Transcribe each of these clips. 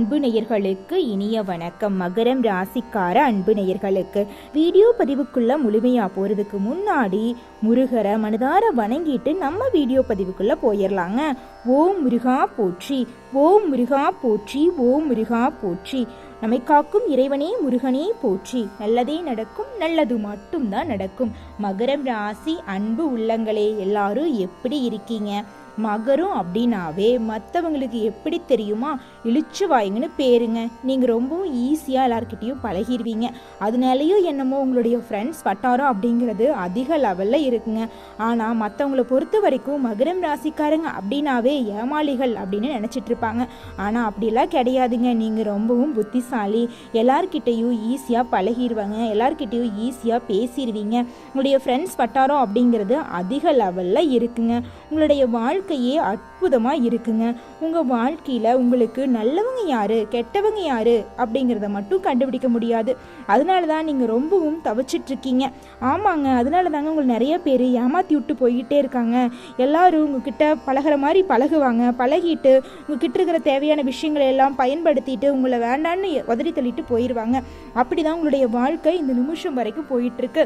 அன்பு நேயர்களுக்கு இனிய வணக்கம். மகரம் ராசிக்கார அன்பு நேயர்களுக்கு வீடியோ பதிவுக்குள்ள முழுமையா போறதுக்கு முன்னாடி முருகரை மனதார வணங்கிட்டு நம்ம வீடியோ பதிவுக்குள்ள போயிடலாங்க. ஓம் முருகா போற்றி, ஓம் முருகா போற்றி, ஓம் முருகா போற்றி. நம்மை காக்கும் இறைவனே முருகனே போற்றி. நல்லதே நடக்கும், நல்லது மட்டும்தான் நடக்கும். மகரம் ராசி அன்பு உள்ளங்களே, எல்லாரும் எப்படி இருக்கீங்க? மகரம் அப்படின்னாவே மற்றவங்களுக்கு எப்படி தெரியுமா, இழிச்சு வாயுங்கன்னு பேருங்க. நீங்கள் ரொம்பவும் ஈஸியாக எல்லாருக்கிட்டையும் பழகிடுவீங்க. அதனாலேயும் என்னமோ உங்களுடைய ஃப்ரெண்ட்ஸ் வட்டாரம் அப்படிங்கிறது அதிக லெவலில் இருக்குங்க. ஆனால் மற்றவங்கள பொறுத்த வரைக்கும் மகரம் ராசிக்காரங்க அப்படின்னாவே ஏமாளிகள் அப்படின்னு நினச்சிட்டு இருப்பாங்க. ஆனால் அப்படிலாம் கிடையாதுங்க. நீங்கள் ரொம்பவும் புத்திசாலி, எல்லார்கிட்டையும் ஈஸியாக பழகிடுவாங்க, எல்லார்கிட்டையும் ஈஸியாக பேசிடுவீங்க. உங்களுடைய ஃப்ரெண்ட்ஸ் வட்டாரம் அப்படிங்கிறது அதிக லெவலில் இருக்குங்க. உங்களுடைய வாழ்க்கையே அற்புதமாக இருக்குங்க. உங்கள் வாழ்க்கையில் உங்களுக்கு நல்லவங்க யாரு கெட்டவங்க யாரு அப்படிங்கிறத மட்டும் கண்டுபிடிக்க முடியாது. அதனால தான் நீங்கள் ரொம்பவும் தவிச்சிட்டு இருக்கீங்க. ஆமாங்க, அதனால தாங்க உங்களுக்கு நிறைய பேர் ஏமாற்றி விட்டு போய்கிட்டே இருக்காங்க. எல்லாரும் உங்ககிட்ட பழகிற மாதிரி பழகுவாங்க, பழகிட்டு உங்ககிட்ட இருக்கிற தேவையான விஷயங்களை எல்லாம் பயன்படுத்திட்டு உங்களை வேண்டான்னு உதறி தள்ளிட்டு போயிடுவாங்க. அப்படி தான் உங்களுடைய வாழ்க்கை இந்த நிமிஷம் வரைக்கும் போயிட்டுருக்கு.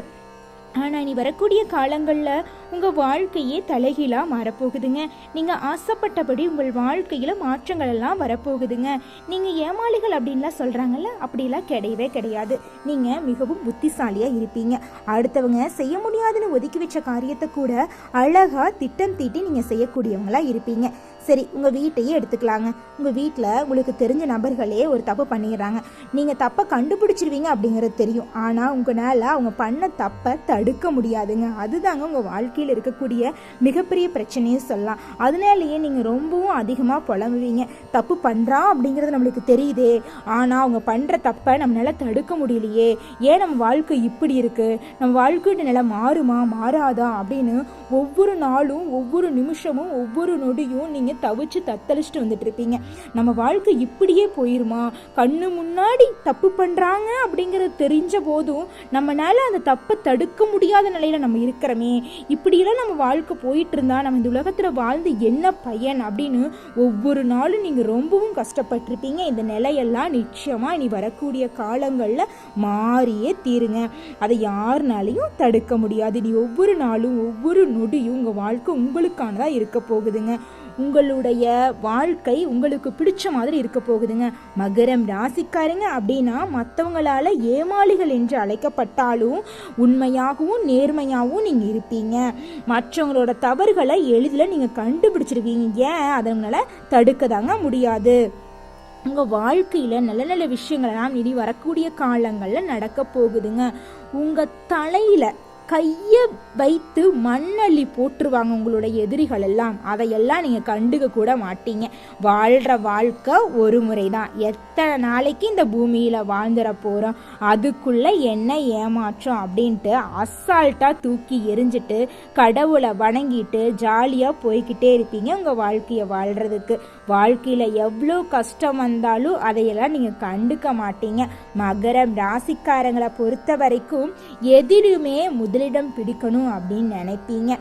ஆனால் இனி வரக்கூடிய காலங்களில் உங்கள் வாழ்க்கையே தலைகீழாக மாறப்போகுதுங்க. நீங்கள் ஆசைப்பட்டபடி உங்கள் வாழ்க்கையில் மாற்றங்கள் எல்லாம் வரப்போகுதுங்க. நீங்கள் ஏமாளிகள் அப்படின்லாம் சொல்கிறாங்கல்ல, அப்படிலாம் கிடையவே கிடையாது. நீங்கள் மிகவும் புத்திசாலியாக இருப்பீங்க. அடுத்தவங்க செய்ய முடியாதுன்னு ஒதுக்கி வச்ச காரியத்தை கூட அழகாக திட்டம் தீட்டி நீங்கள் செய்யக்கூடியவங்களாக இருப்பீங்க. சரி, உங்கள் வீட்டையே எடுத்துக்கலாங்க. உங்கள் வீட்டில் உங்களுக்கு தெரிஞ்ச நபர்களே ஒரு தப்பு பண்ணிடுறாங்க. நீங்கள் தப்பை கண்டுபிடிச்சிருவீங்க அப்படிங்கிறது தெரியும். ஆனால் உங்களால் அவங்க பண்ண தப்பை தடுக்க முடியாதுங்க. அதுதாங்க உங்கள் வாழ்க்கையில் இருக்கக்கூடிய மிகப்பெரிய பிரச்சனையே சொல்லலாம். அதனாலேயே நீங்கள் ரொம்பவும் அதிகமாக புலம்புவீங்க. தப்பு பண்ணுறான் அப்படிங்கிறது நம்மளுக்கு தெரியுதே, ஆனால் அவங்க பண்ணுற தப்பை நம்மளால் தடுக்க முடியலையே, ஏன் நம்ம வாழ்க்கை இப்படி இருக்குது, நம்ம வாழ்க்கையோட நிலை மாறுமா மாறாதா அப்படின்னு ஒவ்வொரு நாளும் ஒவ்வொரு நிமிஷமும் ஒவ்வொரு நொடியும் நீங்கள் தவிச்சு தத்தளிச்சுட்டு வந்துட்டு இருப்பீங்க. நம்ம வாழ்க்கை இப்படியே போயிருமா, கண்ணு முன்னாடி தப்பு பண்றாங்க அப்படிங்கிறது தெரிஞ்ச போதும் நம்மளால அந்த தப்பை தடுக்க முடியாத நிலையில நம்ம இருக்கிறோமே, இப்படியெல்லாம் நம்ம வாழ்க்கை போயிட்டு இருந்தா நம்ம இந்த உலகத்துல வாழ்ந்து என்ன பயன் அப்படின்னு ஒவ்வொரு நாளும் நீங்க ரொம்பவும் கஷ்டப்பட்டிருப்பீங்க. இந்த நிலையெல்லாம் நிச்சயமா இனி வரக்கூடிய காலங்கள்ல மாறியே தீருங்க. அதை யாருனாலையும் தடுக்க முடியாது. நீ ஒவ்வொரு நாளும் ஒவ்வொரு நொடியும் உங்க வாழ்க்கை உங்களுக்கானதா இருக்க போகுதுங்க. உங்களுடைய வாழ்க்கை உங்களுக்கு பிடிச்ச மாதிரி இருக்க போகுதுங்க. மகரம் ராசிக்காரங்க அப்படின்னா மற்றவங்களால ஏமாளிகள் என்று அழைக்கப்பட்டாலும் உண்மையாகவும் நேர்மையாகவும் நீங்கள் இருப்பீங்க. மற்றவங்களோட தவறுகளை எளிதில் நீங்கள் கண்டுபிடிச்சிருவீங்க. ஏன் அதனால தடுக்க தாங்க முடியாது. உங்கள் வாழ்க்கையில் நல்ல நல்ல விஷயங்கள்லாம் இனி வரக்கூடிய காலங்களில் நடக்க போகுதுங்க. உங்கள் தலையில் கையை வைத்து மண்ணள்ளி போட்டுருவாங்க உங்களுடைய எதிரிகள் எல்லாம். அதையெல்லாம் நீங்கள் கண்டுக்க கூட மாட்டீங்க. வாழ்கிற வாழ்க்கை ஒரு முறை தான். எத்தனை நாளைக்கு இந்த பூமியில் வாழ்ந்துட போகிறோம், அதுக்குள்ளே என்ன ஏமாற்றம் அப்படின்ட்டு அசால்ட்டாக தூக்கி எரிஞ்சிட்டு கடவுளை வணங்கிட்டு ஜாலியாக போய்கிட்டே இருப்பீங்க உங்கள் வாழ்க்கையை வாழ்கிறதுக்கு. வாழ்க்கையில் எவ்வளோ கஷ்டம் வந்தாலும் அதையெல்லாம் நீங்கள் கண்டுக்க மாட்டீங்க. மகரம் ராசிக்காரங்களை பொறுத்த வரைக்கும் எதிலுமே முதலிடம் பிடிக்கணும் அப்படின்னு நினைப்பீங்க.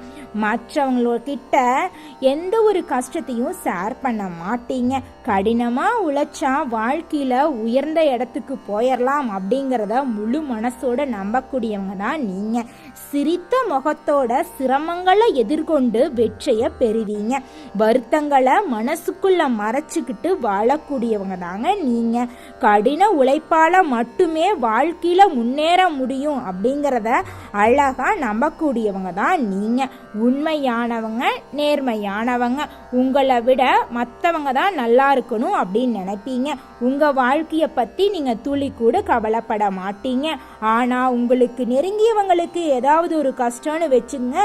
மற்றவங்கக்கிட்ட எந்த ஒரு கஷ்டத்தையும் ஷேர் பண்ண மாட்டீங்க. கடினமாக உழைச்சா வாழ்க்கையில் உயர்ந்த இடத்துக்கு போயிடலாம் அப்படிங்கிறத முழு மனசோட நம்பக்கூடியவங்க தான் நீங்கள். சிரித்த முகத்தோட சிரமங்களை எதிர்கொண்டு வெற்றியை பெறுவீங்க. வருத்தங்களை மனசுக்குள்ள மறைச்சிக்கிட்டு வாழக்கூடியவங்க தாங்க நீங்கள். கடின உழைப்பால் மட்டுமே வாழ்க்கையில் முன்னேற முடியும் அப்படிங்கிறத அழகா நம்பக்கூடியவங்க தான் நீங்க. உண்மையானவங்க, நேர்மையானவங்க. உங்களை விட மற்றவங்க தான் நல்லா இருக்கணும் அப்படின்னு நினைப்பீங்க. உங்க வாழ்க்கையை பத்தி நீங்க துளி கூட கவலைப்பட மாட்டீங்க. ஆனா உங்களுக்கு நெருங்கியவங்களுக்கு ஏதாவது ஒரு கஷ்டம்னு வச்சுங்க,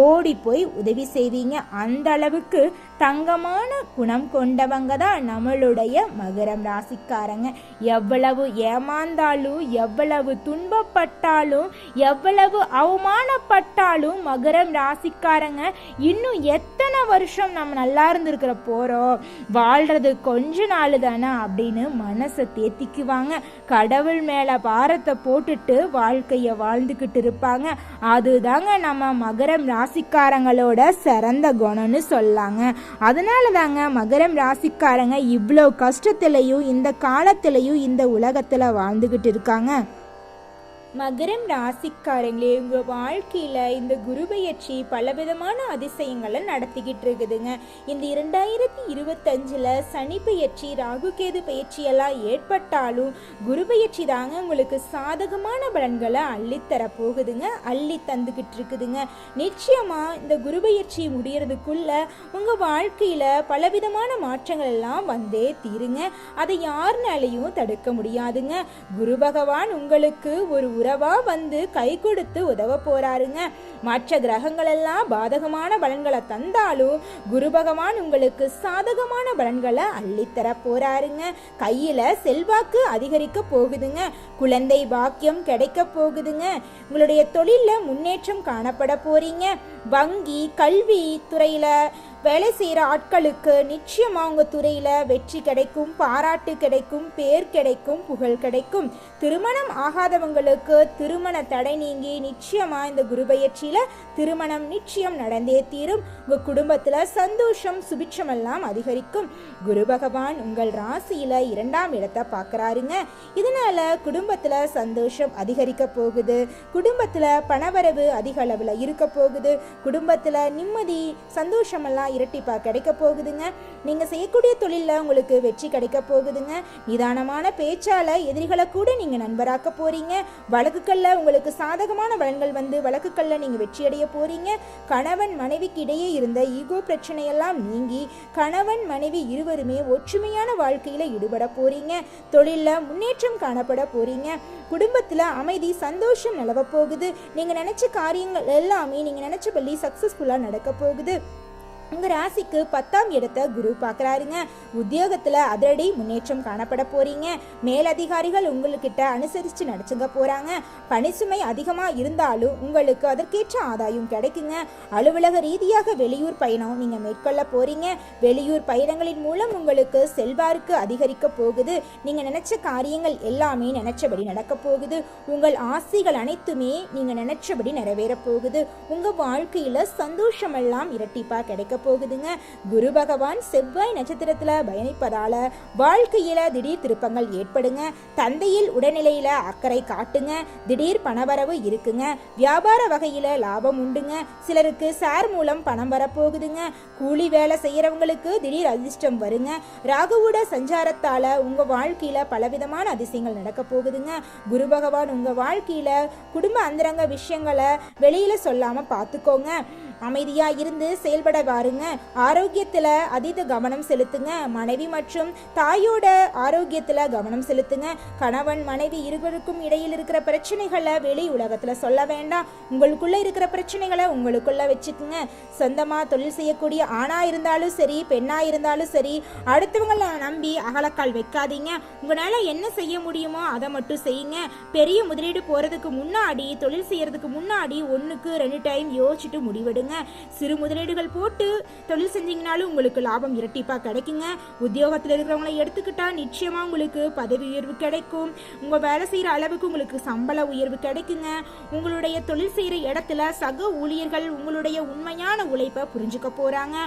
ஓடி போய் உதவி செய்வீங்க. அந்த அளவுக்கு தங்கமான குணம் கொண்டவங்க தான் நம்மளுடைய மகரம் ராசிக்காரங்க. எவ்வளவு ஏமாந்தாலும், எவ்வளவு துன்பப்பட்டாலும், எவ்வளவு அவமானப்பட்டாலும் மகரம் ராசிக்காரங்க இன்னும் எத்தனை வருஷம் நம்ம நல்லா இருந்திருக்கிற போறோம், வாழ்றது கொஞ்ச நாள் தானே அப்படின்னு மனசை தேத்திக்குவாங்க. கடவுள் மேல பாரத்தை போட்டுட்டு வாழ்க்கைய வாழ்ந்துக்கிட்டு இருப்பாங்க. அதுதாங்க நம்ம மகரம் ராசிக்காரங்களோட சிறந்த குணம்னு சொல்லாங்க. அதனால தாங்க மகரம் ராசிக்காரங்க இவ்வளோ கஷ்டத்துலையும் இந்த காலத்திலையும் இந்த உலகத்தில் வாழ்ந்துக்கிட்டு இருக்காங்க. மகரம் ராசிக்காரங்களே, உங்கள் வாழ்க்கையில் இந்த குரு பெயர்ச்சி பலவிதமான அதிசயங்களை நடத்திக்கிட்டு இருக்குதுங்க. இந்த 2025 சனி பெயர்ச்சி, ராகு கேது பெயர்ச்சியெல்லாம் ஏற்பட்டாலும் குரு பெயர்ச்சி தாங்க உங்களுக்கு சாதகமான பலன்களை அள்ளித்தர போகுதுங்க, அள்ளி தந்துக்கிட்டு இருக்குதுங்க. நிச்சயமாக இந்த குரு பெயர்ச்சி முடியறதுக்குள்ள உங்கள் வாழ்க்கையில் பலவிதமான மாற்றங்கள் எல்லாம் வந்தே தீருங்க. அதை யாருனாலையும் தடுக்க முடியாதுங்க. குரு பகவான் உங்களுக்கு ஒரு உறவா வந்து கை கொடுத்து உதவ போறாருங்க. மற்ற கிரகங்கள் எல்லாம் பாதகமான பலன்களை தந்தாலும் குரு பகவான் உங்களுக்கு சாதகமான பலன்களை அள்ளித்தர போறாருங்க. கையில செல்வாக்கு அதிகரிக்க போகுதுங்க. குழந்தை பாக்கியம் கிடைக்க போகுதுங்க. உங்களுடைய தொழில முன்னேற்றம் காணப்பட போறீங்க. வங்கி, கல்வி துறையில வேலை செய்கிற ஆட்களுக்கு நிச்சயமாக உங்கள் துறையில் வெற்றி கிடைக்கும், பாராட்டு கிடைக்கும், பேர் கிடைக்கும், புகழ் கிடைக்கும். திருமணம் ஆகாதவங்களுக்கு திருமண தடை நீங்கி நிச்சயமாக இந்த குரு பெயர்ச்சியில் திருமணம் நிச்சயம் நடந்தே தீரும். உங்கள் குடும்பத்தில் சந்தோஷம் சுபிட்சமெல்லாம் அதிகரிக்கும். குரு பகவான் உங்கள் ராசியில் 2ஆம் இடத்தை பார்க்குறாருங்க. இதனால் குடும்பத்தில் சந்தோஷம் அதிகரிக்க போகுது. குடும்பத்தில் பணவரவு அதிக அளவில் இருக்க போகுது. குடும்பத்தில் நிம்மதி சந்தோஷமெல்லாம் இரட்டிப்பா கிடைக்க போகுதுங்க. நீங்க செய்யக்கூடிய தொழிலில் உங்களுக்கு வெற்றி கிடைக்க போகுதுங்க. நிதானமான பேச்சால எதிரிகளை கூட நீங்க நண்பராக்க போறீங்க. வழக்குகள்ல உங்களுக்கு சாதகமான பலன்கள் வந்து வழக்குகள்ல நீங்க வெற்றி அடைய போறீங்க. கணவன் மனைவிக்கு இடையே இருந்த ஈகோ பிரச்சனையெல்லாம் நீங்கி கணவன் மனைவி இருவருமே ஒற்றுமையான வாழ்க்கையில ஈடுபட போறீங்க. தொழில முன்னேற்றம் காணப்பட போறீங்க. குடும்பத்துல அமைதி சந்தோஷம் நிலவ போகுது. நீங்க நினைச்ச காரியங்கள் எல்லாமே நீங்க நினைச்சபடி சக்சஸ்ஃபுல்லா நடக்க போகுது. உங்கள் ராசிக்கு 10ஆம் இடத்தை குரு பார்க்குறாருங்க. உத்தியோகத்தில் அதிரடி முன்னேற்றம் காணப்பட போறீங்க. மேலதிகாரிகள் உங்கள்கிட்ட அனுசரித்து நடிச்சுங்க போகிறாங்க. பணிசுமை அதிகமாக இருந்தாலும் உங்களுக்கு அதற்கேற்ற ஆதாயம் கிடைக்குங்க. அலுவலக ரீதியாக வெளியூர் பயணம் நீங்கள் மேற்கொள்ள போறீங்க. வெளியூர் பயணங்களின் மூலம் உங்களுக்கு செல்வாக்கு அதிகரிக்க போகுது. நீங்கள் நினைச்ச காரியங்கள் எல்லாமே நினைச்சபடி நடக்க போகுது. உங்கள் ஆசைகள் அனைத்துமே நீங்கள் நினைச்சபடி நிறைவேற போகுது. உங்கள் வாழ்க்கையில் சந்தோஷமெல்லாம் இரட்டிப்பாக கிடைக்க போகுதுங்க. குரு பகவான் செவ்வாய் நட்சத்திரத்துல பயணிப்பதால வாழ்க்கையில திடீர் திருப்பங்கள் ஏற்படுங்க. தந்தையில் உடல்நிலையில அக்கறை காட்டுங்க. திடீர் பணவரவு இருக்குங்க. வியாபார வகையில லாபம் உண்டுங்க. சிலருக்கு ஷேர் மூலம் பணம் வரப்போகுதுங்க. கூலி வேலை செய்யறவங்களுக்கு திடீர் அதிர்ஷ்டம் வருங்க. ராகுவோட சஞ்சாரத்தால உங்க வாழ்க்கையில பலவிதமான அதிசயங்கள் நடக்க போகுதுங்க. குரு பகவான் உங்க வாழ்க்கையில குடும்ப அந்தரங்க விஷயங்களை வெளியில சொல்லாம பார்த்துக்கோங்க. அமைதியா இருந்து செயல்பட வாருங்க. ஆரோக்கியத்துல அதீத கவனம் செலுத்துங்க. மனைவி மற்றும் தாயோட ஆரோக்கியத்துல கவனம் செலுத்துங்க. கணவன் மனைவி இருவருக்கும் இடையில் இருக்கிற பிரச்சனைகளை வெளி உலகத்துல சொல்ல வேண்டாம். உங்களுக்குள்ள இருக்கிற பிரச்சனைகளை உங்களுக்குள்ள வச்சுக்குங்க. சொந்தமா தொழில் செய்யக்கூடிய ஆணா இருந்தாலும் சரி, பெண்ணா இருந்தாலும் சரி, அடுத்தவங்களை நம்பி அகலக்கால் வைக்காதீங்க. உங்களால என்ன செய்ய முடியுமோ அதை மட்டும் செய்யுங்க. பெரிய முதலீடு போறதுக்கு முன்னாடி, தொழில் செய்யறதுக்கு முன்னாடி 1க்கு 2 டைம் யோசிச்சுட்டு முடிவெடுங்க. சிறு முதலீடுகள் போட்டு தொழில் செஞ்சீங்கனாலும் உங்களுக்கு லாபம் இரட்டிப்பா கிடைக்குங்க. உத்தியோகத்தில் இருக்கிறவங்களை எடுத்துக்கிட்டா நிச்சயமா உங்களுக்கு பதவி உயர்வு கிடைக்கும். உங்க வேலை செய்யற அளவுக்கு உங்களுக்கு சம்பள உயர்வு கிடைக்குங்க. உங்களுடைய தொழில் செய்யற இடத்துல சக ஊழியர்கள் உங்களுடைய உண்மையான உழைப்பை புரிஞ்சுக்க போறாங்க.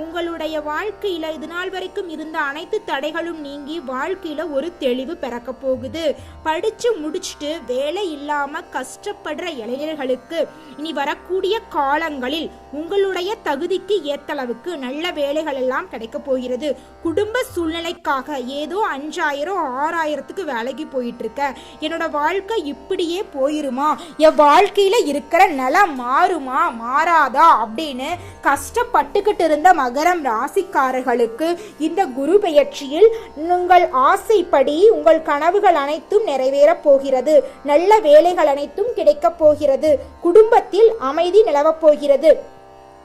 உங்களுடைய வாழ்க்கையில இது நாள் வரைக்கும் இருந்த அனைத்து தடைகளும் நீங்கி வாழ்க்கையில ஒரு தெளிவு பிறக்க போகுது. படிச்சு முடிச்சுட்டு வேலை இல்லாம கஷ்டப்படுற இளைஞர்களுக்கு இனி வரக்கூடிய காலங்களில் உங்களுடைய தகுதிக்கு ஏத்தளவுக்கு நல்ல வேலைகள் எல்லாம் கிடைக்க போகிறது. குடும்ப சூழ்நிலைக்காக ஏதோ 5000 6000க்கு வேலைக்கு போயிட்டு இருக்க, என்னோட வாழ்க்கை இப்படியே போயிருமா, என் வாழ்க்கையில இருக்கிற நிலம் மாறுமா மாறாதா அப்படின்னு கஷ்டப்பட்டுக்கிட்டு இருந்த மகரம் ராசிக்காரர்களுக்கு இந்த குரு பெயர்ச்சியில் உங்கள் ஆசைப்படி உங்கள் கனவுகள் அனைத்தும் நிறைவேற போகிறது. நல்ல வேலைகள் அனைத்தும் கிடைக்க போகிறது. குடும்பத்தில் அமைதி நிலவப் போகிறது.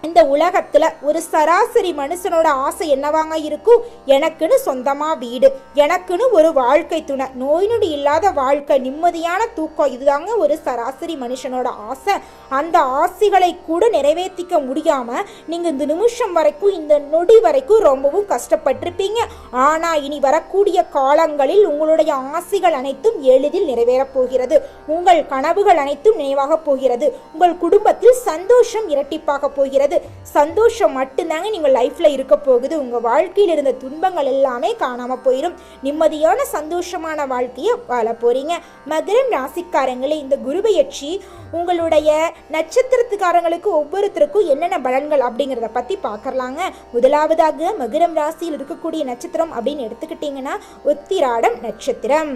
இந்த உலகத்துல ஒரு சராசரி மனுஷனோட ஆசை என்னவாங்க இருக்கும்? எனக்குன்னு சொந்தமா வீடு, எனக்குன்னு ஒரு வாழ்க்கை துணை, நோய் நொடி இல்லாத வாழ்க்கை, நிம்மதியான தூக்கம், இதுதாங்க ஒரு சராசரி மனுஷனோட ஆசை. அந்த ஆசைகளை கூட நிறைவேற்றிக்க முடியாம நீங்க இந்த நிமிஷம் வரைக்கும், இந்த நொடி வரைக்கும் ரொம்பவும் கஷ்டப்பட்டிருப்பீங்க. ஆனா இனி வரக்கூடிய காலங்களில் உங்களுடைய ஆசைகள் அனைத்தும் எளிதில் நிறைவேறப் போகிறது. உங்கள் கனவுகள் அனைத்தும் நினைவாக போகிறது. உங்கள் குடும்பத்தில் சந்தோஷம் இரட்டிப்பாக போகிறது. போகிறது. சந்தோஷம் மட்டும்தாங்க நீங்கள் லைஃப்ல இருக்க போகுது. உங்க வாழ்க்கையில் இருந்த துன்பங்கள் எல்லாமே காணாம போயிடும். நிம்மதியான சந்தோஷமான வாழ்க்கையை வாழ போறீங்க. மகரம் ராசிக்காரங்களே, இந்த குருபெயர்ச்சி உங்களுடைய நட்சத்திரத்துக்காரங்களுக்கு ஒவ்வொருத்தருக்கும் என்னென்ன பலன்கள் அப்படிங்கிறத பத்தி பார்க்கலாங்க. முதலாவதாக மகரம் ராசியில் இருக்கக்கூடிய நட்சத்திரம் அப்படின்னு எடுத்துக்கிட்டீங்கன்னா உத்திராடம் நட்சத்திரம்.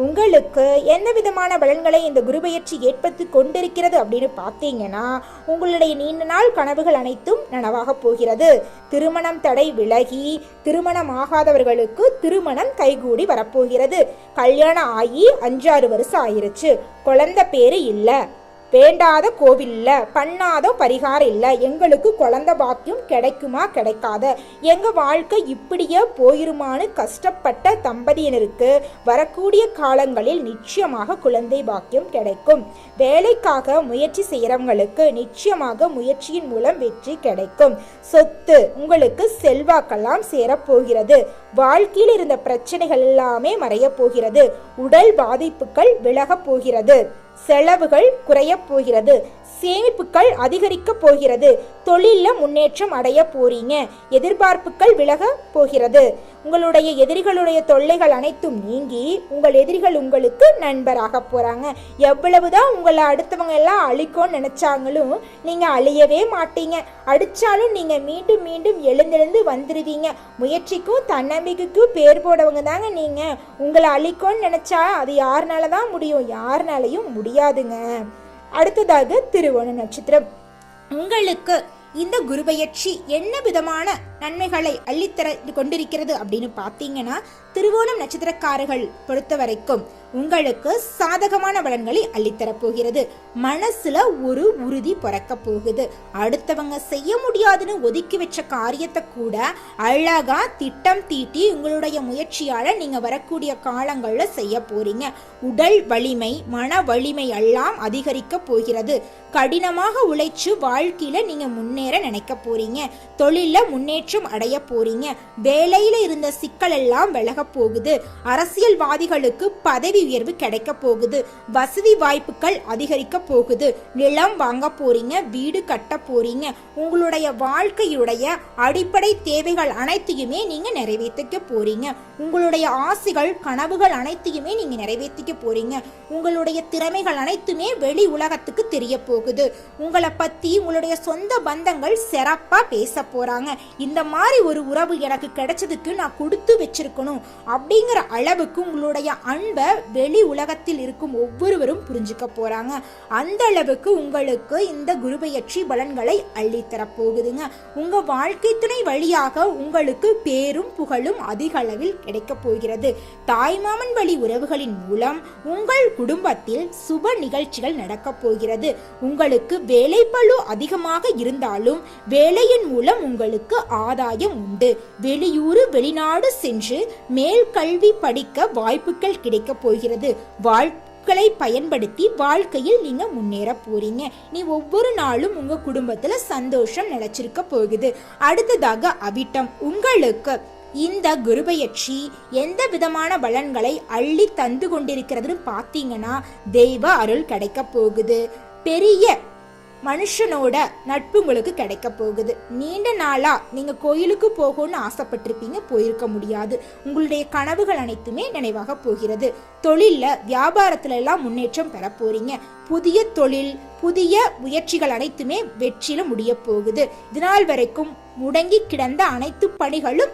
உங்களுக்கு எந்த விதமான பலன்களை இந்த குருபெயர்ச்சி ஏற்படுத்தி கொண்டிருக்கிறது அப்படின்னு பார்த்தீங்கன்னா, உங்களுடைய நீண்ட நாள் கனவுகள் அனைத்தும் நனவாக போகிறது. திருமணம் தடை விலகி திருமணம் ஆகாதவர்களுக்கு திருமணம் கைகூடி வரப்போகிறது. கல்யாணம் ஆகி 5-6 வருஷம் ஆயிருச்சு, குழந்தை பேரு இல்லை, வேண்டாத கோவில்ல பண்ணாத பரிகாரம் இல்லை, எங்களுக்கு குழந்தை பாக்கியம் கிடைக்குமா கிடைக்காத, எங்க வாழ்க்கை இப்படியே போயிருமான்னு கஷ்டப்பட்ட தம்பதியினருக்கு வரக்கூடிய காலங்களில் நிச்சயமாக குழந்தை பாக்கியம் கிடைக்கும். வேலைக்காக முயற்சி செய்யறவங்களுக்கு நிச்சயமாக முயற்சியின் மூலம் வெற்றி கிடைக்கும். சொத்து உங்களுக்கு செல்வாக்கெல்லாம் சேரப்போகிறது. வாழ்க்கையில் இருந்த பிரச்சனைகள் எல்லாமே மறைய போகிறது. உடல் பாதிப்புகள் விலக போகிறது. செலவுகள் குறைய போகிறது. சேமிப்புகள் அதிகரிக்க போகிறது. தொழிலில் முன்னேற்றம் அடைய போறீங்க. எதிர்பார்ப்புகள் விலக போகிறது. உங்களுடைய எதிரிகளுடைய தொல்லைகள் அனைத்தும் நீங்கி உங்கள் எதிரிகள் உங்களுக்கு நண்பராக போறாங்க. எவ்வளவுதான் உங்களை அடுத்தவங்க எல்லாம் அழிக்கும்னு நினைச்சாங்களும் நீங்க அழியவே மாட்டீங்க. அடிச்சாலும் நீங்க மீண்டும் மீண்டும் எழுந்தெழுந்து வந்துருவீங்க. முயற்சிக்கும் தன்னம்பிக்கைக்கும் பேர் போடவங்க தாங்க நீங்க. உங்களை அழிக்கும்னு நினைச்சா அது யாருனாலதான் முடியும்? யாருனாலையும் முடியாதுங்க. அடுத்ததாக திருவோணம் நட்சத்திரம். உங்களுக்கு இந்த குருபெயர்ச்சி என்ன விதமான நன்மைகளை அள்ளித்தர கொண்டிருக்கிறது அப்படின்னு பார்த்தீங்கன்னா, திருவோணம் நட்சத்திரக்காரர்கள் பொறுத்த வரைக்கும் உங்களுக்கு சாதகமான பலன்களை அள்ளித்தரப் போகிறது. மனசுல ஒரு உறுதி பிறக்க போகுது. அடுத்தவங்க செய்ய முடியாதுன்னு ஒதுக்கி வச்ச காரியத்தை கூட அழகா திட்டம் தீட்டி உங்களுடைய முயற்சியால நீங்க வரக்கூடிய காலங்கள்ல செய்ய போறீங்க. உடல் வலிமை மன வலிமை எல்லாம் அதிகரிக்க போகிறது. கடினமாக உழைச்சு வாழ்க்கையில நீங்க முன்னேற நினைக்க போறீங்க. தொழில முன்னேற்றம் அடைய போறீங்க. வேலையில இருந்த சிக்கல் எல்லாம் விலக போகுது. அரசியல்வாதிகளுக்கு பதவி உயர்வு கிடைக்க போகுது. வசதி வாய்ப்புகள் அதிகரிக்க போகுது. நிலம் வாங்க போறீங்க. வீடு கட்ட போறீங்க. உங்களுடைய வாழ்க்கையுடைய அடிப்படை தேவைகள் அனைத்தையுமே நீங்க நிறைவேற்றிக்க போறீங்க. உங்களுடைய ஆசைகள் கனவுகள் அனைத்தையுமே நீங்க நிறைவேற்றிக்க போறீங்க. உங்களுடைய திறமைகள் அனைத்துமே வெளி உலகத்துக்கு தெரிய போகுது. உங்களை பத்தி உங்களுடைய சொந்த பந்தங்கள் சிறப்பா பேச போறாங்க. இந்த மாதிரி ஒரு உறவு எனக்கு கிடைச்சதுக்கு நான் கொடுத்து வச்சிருக்கணும் அப்படிங்கிற அளவுக்கு உங்களுடைய அன்பை வெளி உலகத்தில் இருக்கும் ஒவ்வொருவரும் புரிஞ்சுக்க போறாங்க. அந்த அளவுக்கு உங்களுக்கு இந்த குருபெயர்ச்சி பலன்களை அள்ளித்தர போகுதுங்க. உங்க வாழ்க்கை துணை வழியாக உங்களுக்கு பேரும் புகழும் அதிக அளவில் கிடைக்க போகிறது. தாய்மாமன் வழி உறவுகளின் மூலம் உங்கள் குடும்பத்தில் சுப நிகழ்ச்சிகள் நடக்க போகிறது. உங்களுக்கு வேலை பளு அதிகமாக இருந்தாலும் வேலையின் மூலம் உங்களுக்கு ஆதாயம் உண்டு. வெளியூர் வெளிநாடு சென்று மேல் கல்வி படிக்க வாய்ப்புகள் கிடைக்க போகிறது. வாய்ப்புகளை பயன்படுத்தி வாழ்க்கையில் நீங்க முன்னேற போறீங்க. நீ ஒவ்வொரு நாளும் உங்க குடும்பத்துல சந்தோஷம் நிலைச்சிருக்க போகுது. அடுத்ததாக அவிட்டம். உங்களுக்கு இந்த குருபெயர்ச்சி எந்த விதமான பலன்களை அள்ளி தந்து கொண்டிருக்கிறதுன்னு பார்த்தீங்கன்னா, தெய்வ அருள் கிடைக்க போகுது. பெரிய மனுஷனோட நட்பு உங்களுக்கு கிடைக்க போகுது. நீண்ட நாளா நீங்க கோயிலுக்கு போகணும்னு ஆசைப்பட்டிருப்பீங்க, போயிருக்க முடியாது. உங்களுடைய கனவுகள் அனைத்துமே நினைவாக போகிறது. தொழில்ல வியாபாரத்துல எல்லாம் முன்னேற்றம் பெற போறீங்க. புதிய தொழில் புதிய முயற்சிகள் அனைத்துமே வெற்றியில முடிய போகுது. இதனால் வரைக்கும் முடங்கி கிடந்த அனைத்து பணிகளும்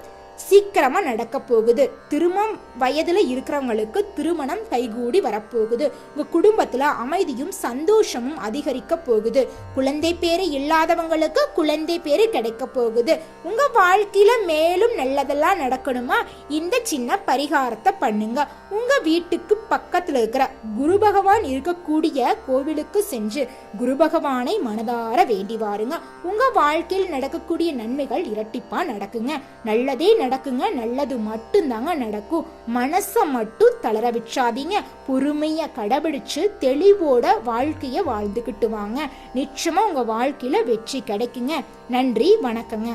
சீக்கிரமா நடக்க போகுது. திருமணம் வயதுல இருக்கிறவங்களுக்கு திருமணம் கைகூடி வரப்போகுது. உங்க குடும்பத்துல அமைதியும் சந்தோஷமும் அதிகரிக்க போகுது. குழந்தை பேரு இல்லாதவங்களுக்கு குழந்தை பேரு கிடைக்க போகுது. உங்க வாழ்க்கையில மேலும் நல்லதெல்லாம் நடக்கணுமா, இந்த சின்ன பரிகாரத்தை பண்ணுங்க. உங்க வீட்டுக்கு பக்கத்துல இருக்கிற குரு பகவான் இருக்கக்கூடிய கோவிலுக்கு சென்று குரு பகவானை மனதார வேண்டி வாருங்க. உங்க வாழ்க்கையில் நடக்கக்கூடிய நன்மைகள் இரட்டிப்பா நடக்குங்க. நல்லதே நடக்குங்க. நல்லது மட்டும்தாங்க நடக்கும். மனசை மட்டும் தளர விட்றாதீங்க. பொறுமைய கடைபிடிச்சு தெளிவோட வாழ்க்கைய வாழ்ந்துகிட்டு வாங்க. நிச்சயமா உங்க வாழ்க்கையில வெற்றி கிடைக்குங்க. நன்றி, வணக்கங்க.